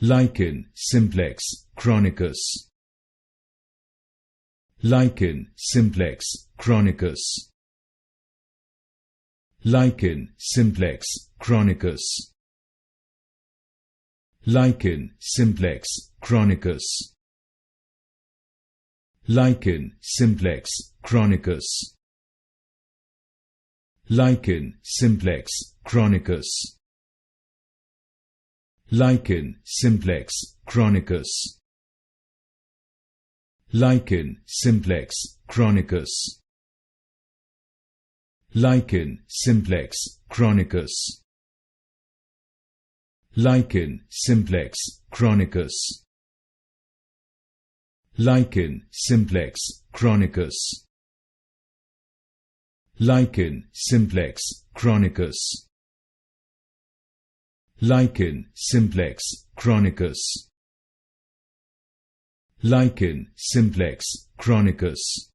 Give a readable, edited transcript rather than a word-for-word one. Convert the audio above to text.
Lichen Simplex Chronicus. Lichen Simplex Chronicus. Lichen Simplex Chronicus. Lichen Simplex Chronicus. Lichen Simplex Chronicus. Lichen Simplex Chronicus. Lichen Simplex Chronicus. Lichen Simplex Chronicus. Lichen Simplex Chronicus. Lichen Simplex Chronicus. Lichen Simplex Chronicus. Lichen Simplex Chronicus. Lichen Simplex Chronicus. Lichen Simplex Chronicus.